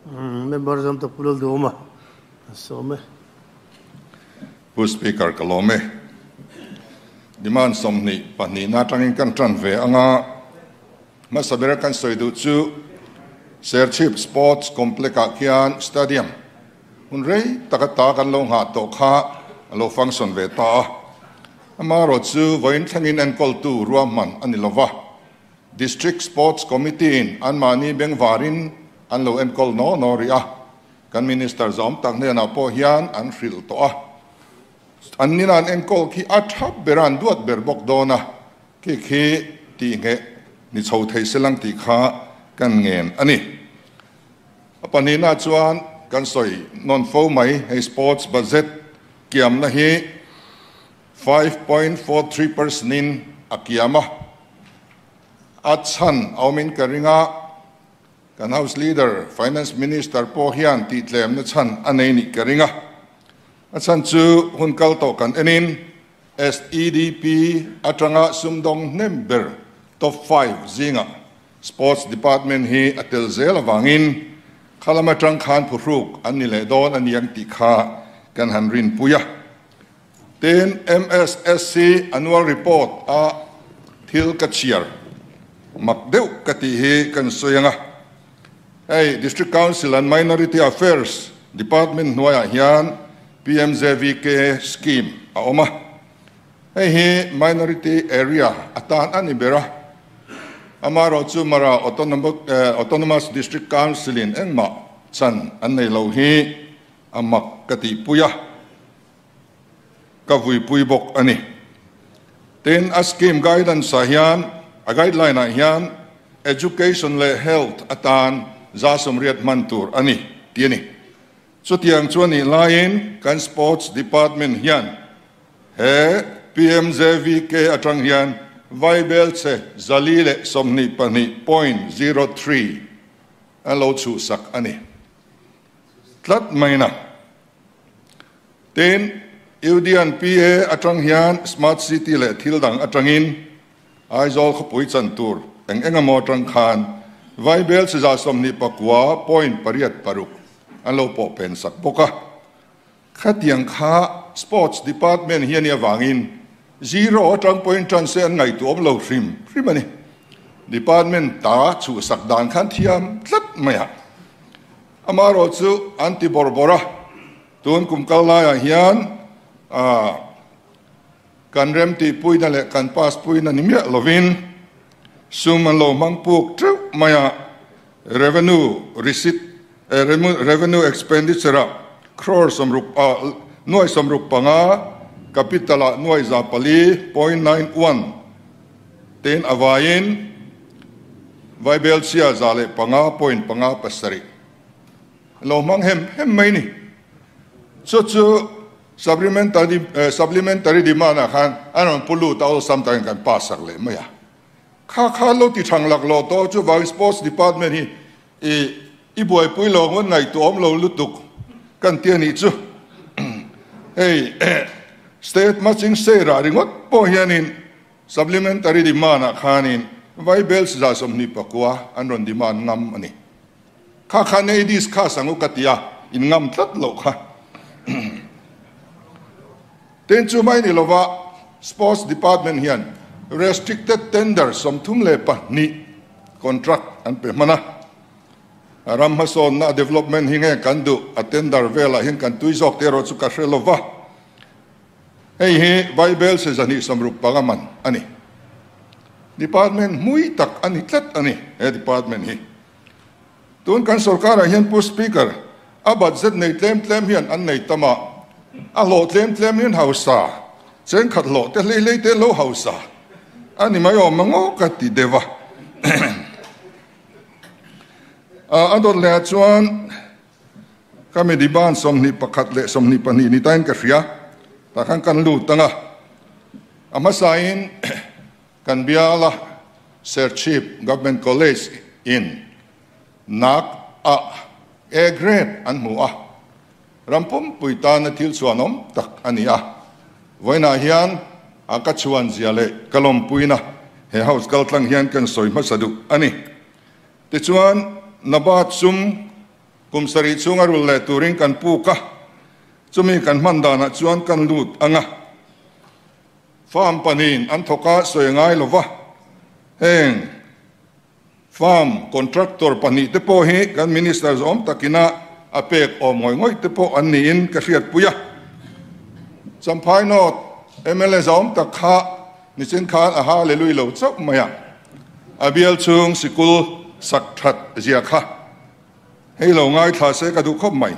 Members of the Duhoma. So me. Who speaker kalome. Demand somni pani natangin kan tranve anga masabera kan soidu chu Serchip Sports Complex hian stadium. Unrei takata kan long ha to kha lo function ve ta. Amaro chu voin thangin en kol tu ruaman anilova. District Sports Committee in Anmani Bengvarin an lo en kol no ria. Kan minister zom tak ne na po hian an fril to a. An ninan en kol ki athap beran duat berbok dona ki ti nge ni chho thei selang ti kha kan ngen ani. Apanina chuan kan soi non fo mai he sports budget kiam na hi 5.43% in akiama. Atsan aumin karinga kan house leader finance minister po hian ti tlem na chan anei ni karinga. Atsan chu hunkal to kan enin SEDP atranga sumdong member top 5 zinga sports department hi atel zel awangin khalamatang khan phuruk anile don aniang tikha kan hanrin puya. Then MSSC annual report a thil kachiar makdeu katihi kan soyanga. Hey, District Council and Minority Affairs Department noya hian PMZVK scheme aoma. Hey hi minority area atan anibera amaro chumara autonomous district council in engma chan anei lo hi amak kati puya kavui puibok ani. Then a scheme guidance hian a guideline hian education le health atan zasum riat mantur ani tiani. So tiang chuani lain kan sports department hian he PMZVK atrang hian Vaibel se zalile somni pani 0.03 alo chusak ani. Tlat maina. Then Udian PA atrang hian smart city le thildang atrangin aizol khapui chantur engamo atrang khan Vaibel se za somni pakwa point pariat paruk alo po pensak poka. Khatiang kha sports department hian ya wangin 0 atang point chance an ngai tu oblo frimani department ta chu sakdan khan thiam tlat maya amaro chu anti borbora tun kumkala hian kan remti puina le kan pas puina nimya lovin sumanlo mangpuk tru maya revenue receipt revenue expenditure crores somrup noi somrup panga kapitala nuai zapali 0.91 ten avayin Vaibel sia zale panga point panga pasari lo mang hem mai ni chu supplementary demand khan anon pulu taw sometime kan pasak le maya kha lo ti thanglak lo to chu vai sports department hi i boy pui lo ngon ngai to om lo lutuk kan tiani chu hey state matching sera ringot po hianin supplementary demand khanin Vaibel za somni pakwa anron demand ngam ani kha nei dis kha sangu katia in ngam tlat lo kha ten chu mai ni lova sports department hian restricted tender somthum le pa ni contract an pe mana ram hason na development hinge kandu attender vela hin kan tuizok tero chu ka shelova. Hey he Vaibel se zani samrup pangaman ani department mui tak ani tlat ani he department hi tun kan Sorkar hian pu speaker a budget nei tlem hian an nei tama a lo tlem hian hausa chen khat lo te le te lo hausa ani mai o mango kati deva adon le chuan kami diban somni pakhat le somni pani ni tain ka ria takang kan lu tanga amasain kan biala Serchip Government College in nak a grade an mua rampum puita na til suanom tak ania voina hian akachuan ziale kalom puina he house kaltlang hian kan soi masadu ani te chuan nabat sum kum sari chunga rul le turing kan puka chumi kan mandana chuan kan lut anga farm panin an thoka soengai lova heng farm contractor pani te po hi kan minister zom takina apek omoi ngoi te po an ni in ka riat puya champhai not MLA zom takha ni chen khan a ha le lui lo chop maya abial chung sikul sakthat zia kha hei lo ngai tha se ka du khop mai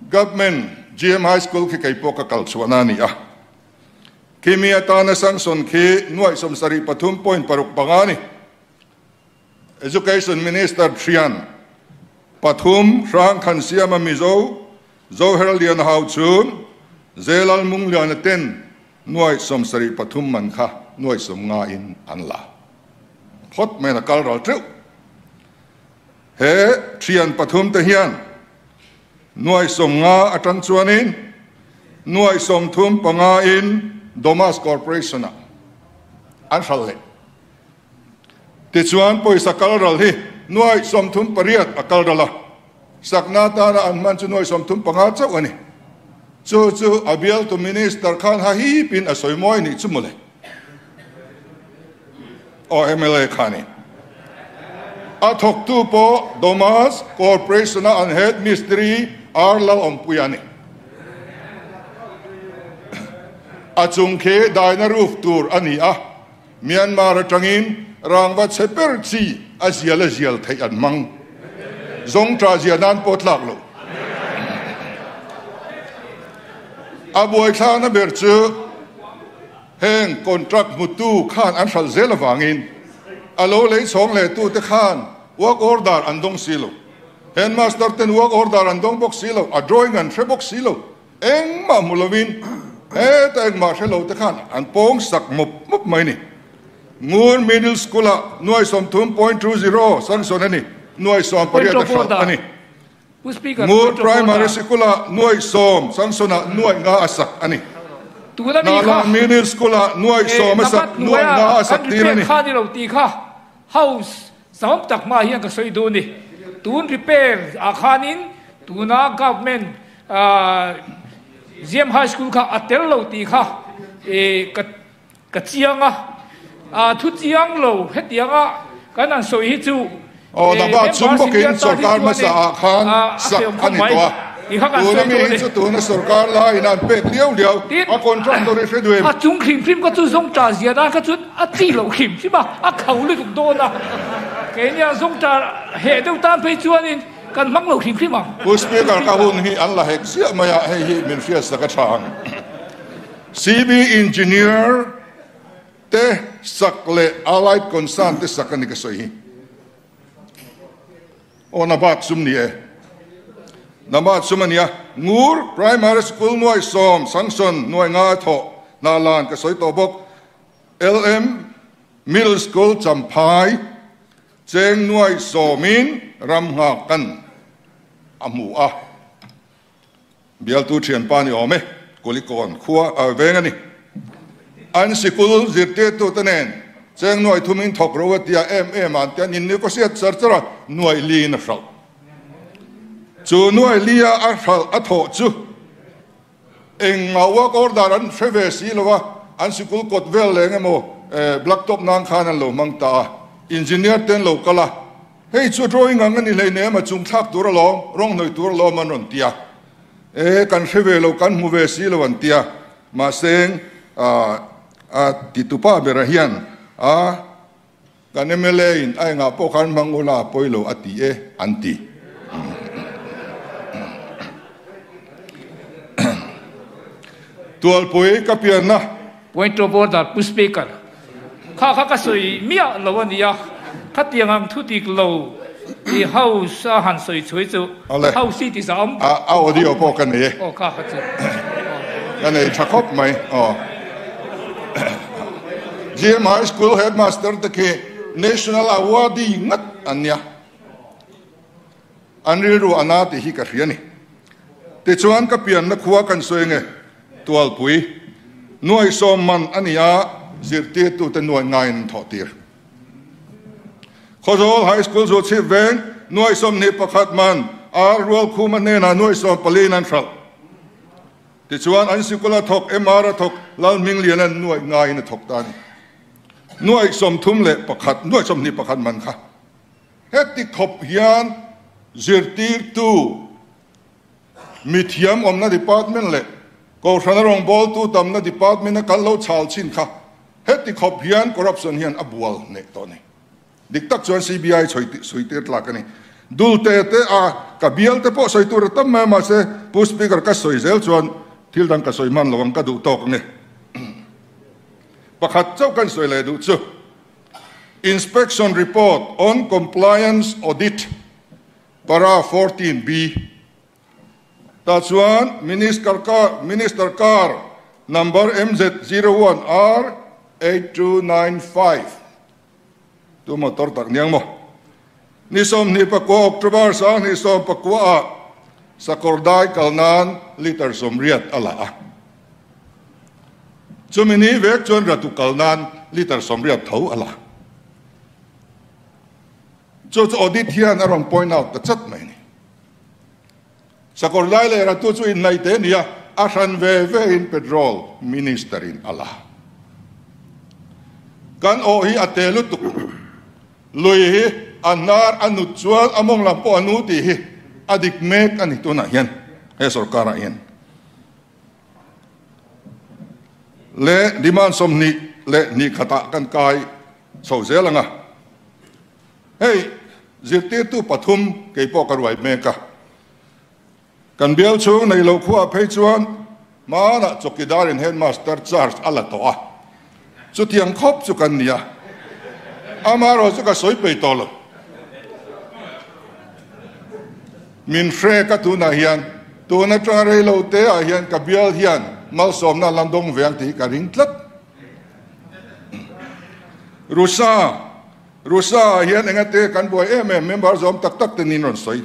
government GM high school ki kai po ka kal chuana ni a kimi atana sanction ki nuai som sari pathum point paruk pangani education minister Trian pathum rang khan siama mizo zo heraldian how chun zelal mung lian ten nuai som sari pathum man kha nuai som nga in anla phot mena kal ral tru he Trian pathum te hian nuai som nga atang chuanin nuai som thum panga in Domas Corporation an hral le ti chuan poisa kal ral hi nuai som thum pariat akal rala sakna ta na an man chu nuai som thum panga chau ani chu abial to minister khan ha hi pin asoi moi ni chumule o MLA khani a thok tu po Domas Corporation an head mystery arlal ompuyani achung khe daina roof tour ani a Myanmar atangin rangwa cheper chi azial thai an mang zong tra zianan potlak lo aboy thana ber chu heng contract mutu khan an hral zel awangin alo lei chong le tu te khan work order andong silo headmaster ten work order andong box silo a drawing and tre box silo eng ma mulovin ta eng ma thelo te khan an pong sak mup mai ni ngur middle school nuai som thum 0.20 sanction ani nuai som pariat ani ngur primary school nuai som sanction nuai nga asak ani nala middle school nuai som asak nuai nga asak tirani khani lo ti kha house sam tak ma hian ka soi do ni tun repair a khanin tuna government GM high school kha atel lo ti kha ka chianga thu chiang lo hetianga kanan soi hi chu da ba chumbokin Sorkar masa khan sak ani to tuna mi chu tuna Sorkar la inan pek liao a contractor re duem a chung khim ka chu song ta zia da ka chu a ti lo khim chi ba a khau le tuk do na kenya song ta he do tan pe chuanin kan mang lo khim ma speaker ka hun hi an la hek sia maya hi min fias ka thang CB engineer te sakle allied concern te sakani ka soi ona bat sumni namat sumania ngur primary school nuai som sanction nuai nga tho nalan ka soi to bok LM middle school champhai cheng nuai somin ramha kan amu a bial tu thian pani ome kolikon khuwa vengani an sikul zirte tu tanen cheng nuai thumin thok rowatia an tian in ni ko siat charchara nuai li na hral chu nuai lia a hral a tho chu eng mawa order an feve silowa an sikul kot vel lengemo blacktop nang khan an lo mangta engineer ten lo kala hei chu drawing ang ani le ne ma chung thak tur lo rong noi tur lo man ron tia kan feve lo kan mu ve silo an tia ma seng titupa berahian kan MLA in ai nga po kan mangula poilo ati anti TUALPUI kapiana point of order speaker kha ka soi mia lo ania khatiang ang thutik lo i house han soi choi chu house ti sam audio po kan ne kha chu kan ne thakop mai GM high school headmaster te ke national awardee ngat anya anriru anati hi ka riani te chuan ka pian na khuwa kan soenge TUALPUI nuai som man ania zirte tu te nuai ngain thotir Khozol high school zo chi veng nuai som ni pakhat man rual khuma ne na noi som palin an thal ti chuan an sikula thok emara thok lal ming lian an nuai ngai na thok ta ni nuai som thum le pakhat nuai som ni pakhat man kha heti khop hian zirtir tu mithiam omna department le ko thana rong bol tu tamna department na kallo chal chin kha heti khop hian corruption hian abual ne to ni diktak chuan CBI soitir tlak ani dulte te a kabial te po soitur tam ma se pu speaker ka soizel chuan thil dang ka soiman lawang ka du tok nge pakhat chau kan soile du chu inspection report on compliance audit para 14B ta chuan minister car number MZ01R 8295 tu motor tak niang mo ni som ni pakwa October sa ni som pakwa sa kordai kalnan liter somriat ala chumini vek chon ratu kalnan liter somriat thau ala cho audit hian arong point out ta chat mai ni sa kordai le ratu chu in nai te nia asan ve in petrol minister in ala kan o hi atelu tu lui hi anar anut chuan among lampo anu ti hi adik mek ani to na hian he Sorkar hian le diman somni le ni khata kan kai so zelanga hey zirti tu pathum ke po karwai meka kan bial chung nei lo khuwa phei chuan mana chokidar in headmaster charge ala to a chu tiang khop chu kan nia amaro chu ka soi pe tolo min fre ka tu na hian tu na tra re lo te a hian ka bial hian mal som na landong veng ti ka ring tlat rusa hian engate kan boy member zom tak tak te nin ron soi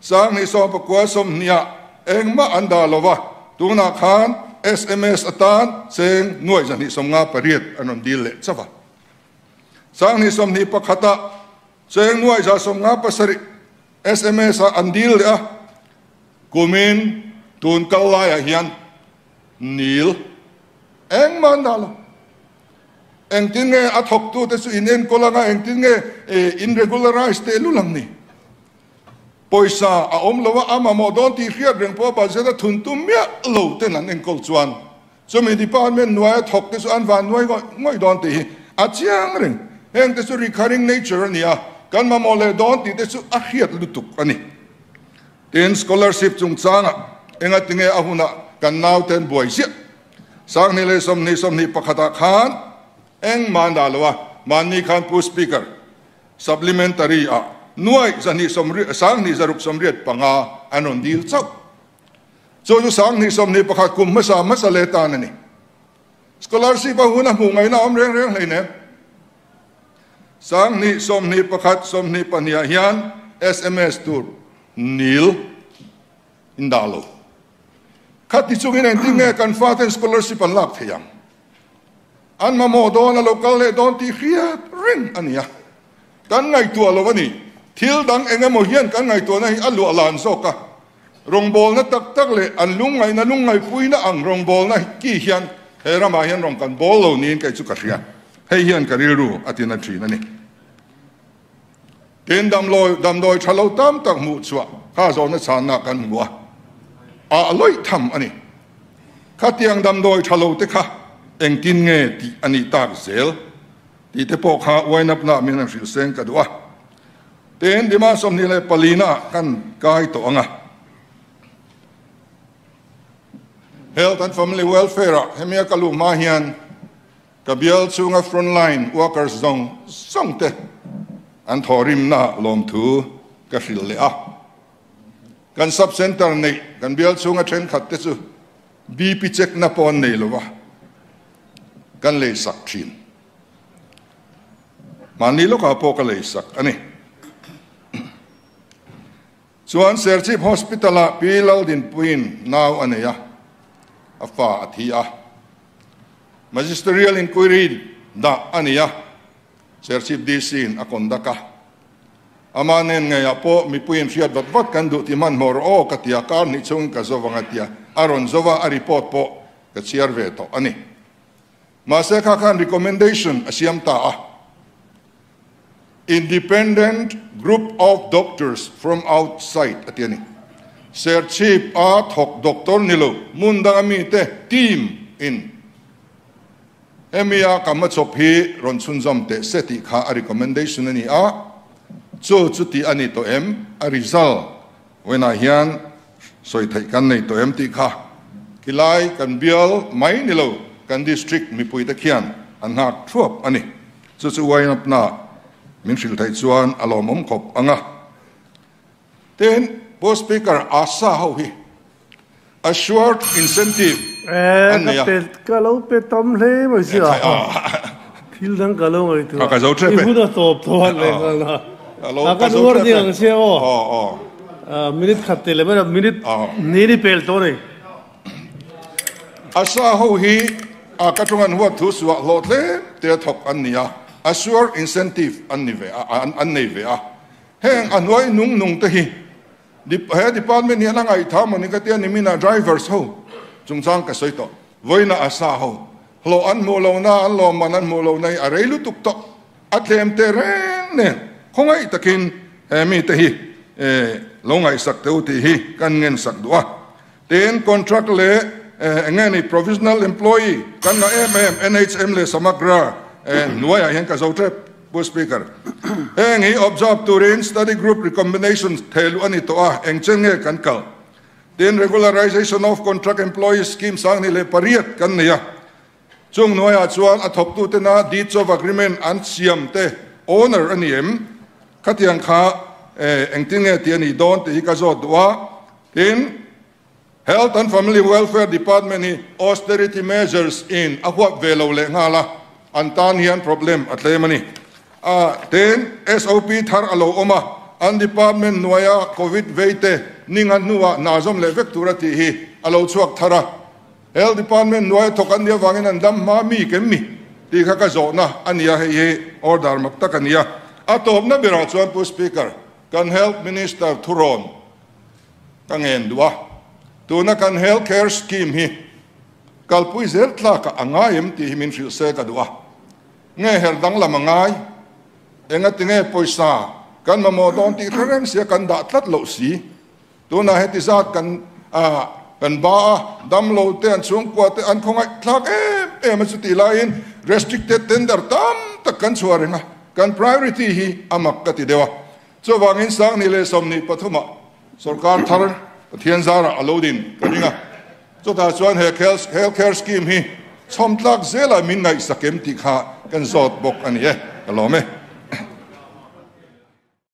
sang ni som pakwa som nia engma anda lova tu na khan SMS atan seng nuai zani som nga pariat anon dil le chawa sang ni som ni pakhata seng nuai za som nga pasari SMS a andil a kumin tun kalaya hian nil eng mandalo eng tinge athok tu te su inen kolanga eng tinge irregularized te lulang ni poisa a omlowa ama modon ti khiat reng po ba zeda thun tum mia lo te nan eng kol chuan so me department nuai thok te su an van nuai ngoi don te a chiang reng eng te su recurring nature ania kan ma mole don ti te su a khiat lutuk ani ten scholarship chung changa enga tinge ahuna kan nau ten boy sia sang ni le som ni pakhata khan eng mandalwa mani khan pu speaker supplementary a nuai zani somri sang ni zaruk somriat panga anon dil chau chu sang ni som ni pakhat kum masa le ta ni scholarship ahuna mu ngai na om reng leine sang ni som ni pakhat som ni pania hian SMS tur nil indalo khati chungin en tinge kan faten scholarship an lak theyang an ma mo don local le don ti khiat ring ania kan ngai tu alowani thil dang engemo hian kan ngai tu na hi alu alan soka rongbol na tak le an lungai pui na ang rongbol na ki hian herama hian rong kan bol lo nin kai chu ka hria hei hian kariru atina thri na ni ten dam doi thalo tam tak mu chwa kha zo na chana kan bua a loi tham ani khatiang dam doi thalo te kha eng tin nge ti ani tak zel ti te po kha wain up na min sil seng ka dua ten dima som ni le palina kan kai to anga health and family welfare hemia kalu ma hian kabial chunga frontline workers zong songte an thorim na lom thu ka hil le a kan sub center nei kan bial chunga then khat te chu BP check na pon nei lowa kan le sak thin mani lo ka po ka le sak ani chuan serchip hospital a pilal din puin now aneya afa athia magisterial inquiry da ania serchip DC in akondaka amanen ngai apo mi puin riat vat kan du ti man mor o katia kar ni chung ka zowanga tia aron zowa a report po ka chiar ve to ani ma se kha khan recommendation asiam ta independent group of doctors from outside atiani ser chief a thok doctor nilo munda ami te team in emia kama chophi ron chunjam te seti kha a recommendation ani chu ti ani to a result when a hian soi thai kan nei to ti kha kilai kan bial mai nilo kan district mi pui ta khian an hak thuap ani chu wain up na min sil thai chuan alomom khop anga ten post speaker asa ho hi a short incentive ka lo pe tom le mo si thil dang ka lo ngai tu ka zo tre pe hu da top thon le na ka nur diang se o minute khatte le ba minute neri pel to ne asa ho hi a ka tungan huwa thu suwa lot le te thok an nia a short incentive an nei ve heng anoi nung te hi department ni lang ai tha moni ka te ni mina drivers ho chungchang ka soito voina asa ho lo an mo lo na an lo man an mo lo nei a reilu tuk to atlem te ren ne khongai takin mi te hi lo ngai sak te uti hi kan ngen sak duwa ten contract le ngani provisional employee kan na NHM le samagra nuaya hen ka zotre post speaker eng hi observe to rain study group recommendations thelu ani to eng chenge kan kal then regularization of contract employee scheme sang ni le pariat kan nia chung noya chuan a thop tu te na deeds of agreement an siam te owner aniem khatiang kha eng tinge ti ani don te ka zo dwa then health and family welfare department ni austerity measures in ahwa velo le ngala antan hian problem atlemani then SOP thar alo oma an department noya covid veite ningan nuwa nazom le vektura ti hi alo chuak thara health department noya thokan dia wangin an dam ma mi kemmi ti kha ka zawhna ania he order mak takania atop na bira chuan post speaker kan health minister thuron kangen dua tuna kan health care scheme hi kalpui zel tla ka angayem ti himin sil se ka dua nge herdang lamangai enga tinge poisa kan mamodon ti thareng sia kan da tlat lo si tuna heti zat kan kan ba dam lo te an chung kwa te an khongai thlak ma chu ti lain restricted tender tam tak kan chuarenga kan priority hi amak ka ti dewa cho wangin sang ni le somni pathuma sarkar thar thian zara alodin kaninga cho ta chuan health care scheme hi chomtlak zela min ngai sakem ti kha kan zot bok ani alome